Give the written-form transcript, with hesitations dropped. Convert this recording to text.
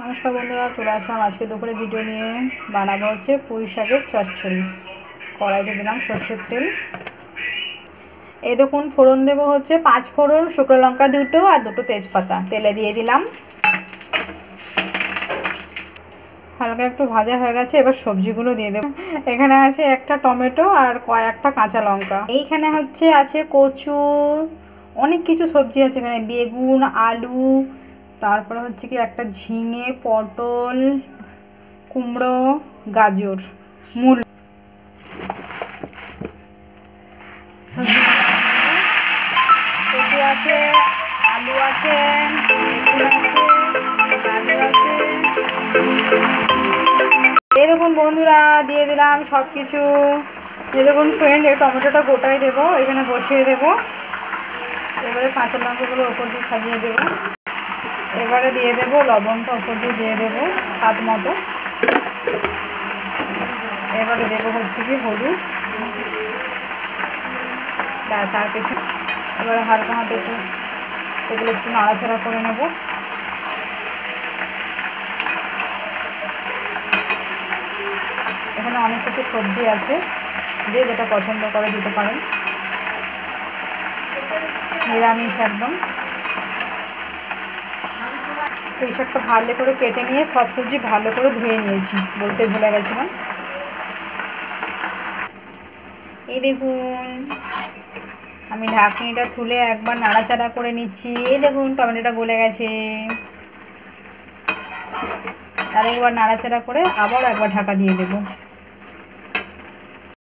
নমস্কার বন্ধুরা, চলে আসলাম আজকে দুপুরে ভিডিও নিয়ে। বানাবো হচ্ছে পুঁই শাকের চচ্চড়ি। কড়াইতে দিলাম সর্ষের তেল। এই দেখুন ফোড়ন দেবো হচ্ছে 5 ফোড়ন, শুকনো লঙ্কা 2টো আর 2টো তেজপাতা তেলে দিয়ে দিলাম। হালকা একটু ভাজা হয়ে গেছে, এবার সবজিগুলো দিয়ে দেবো। এখানে আছে একটা টমেটো আর কয়েকটা কাঁচা লঙ্কা। এইখানে হচ্ছে আছে কচু, অনেক কিছু সবজি আছে এখানে, বেগুন, আলু, তারপরে হচ্ছে কি একটা ঝিঙে, পটল, কুমড়ো, গাজর, মূল সবজি আছে, আলু আছে, গাজর আছে। এই দেখুন বন্ধুরা, দিয়ে দিলাম সব কিছু। এই দেখুন ফ্রেন্ড, এই টমেটোটা গোটাই দেবো, এখানে বসিয়ে দেবো। এবারে কাঁচা লঙ্কাগুলো ওপর দিয়ে সাজিয়ে দেবো। এবারে দিয়ে দেবো লবণটা ওপর দিয়ে দেবো স্বাদ মতো। এবারে দেবো হচ্ছে কি হলুদ, ব্যাস আর কিছু। এবারে হালকা হাতে একটু এগুলো একটু নাড়াচাড়া করে নেব। এখানে অনেক কিছু সবজি আছে, যে যেটা পছন্দ করে দিতে পারেন, নিরামিষ একদম। পুঁই শাকটা ভালো করে কেটে নিয়ে সব সবজি ভালো করে ধুয়ে নিয়েছি, বলতে ভুলে গেছিলাম। এই দেখুন, আমি ঢাকনিটা তুলে একবার নাড়াচাড়া করে নিচ্ছি। এই দেখুন টমেটোটা গলে গেছে। আর একবার নাড়াচাড়া করে আবার একবার ঢাকা দিয়ে দেবো।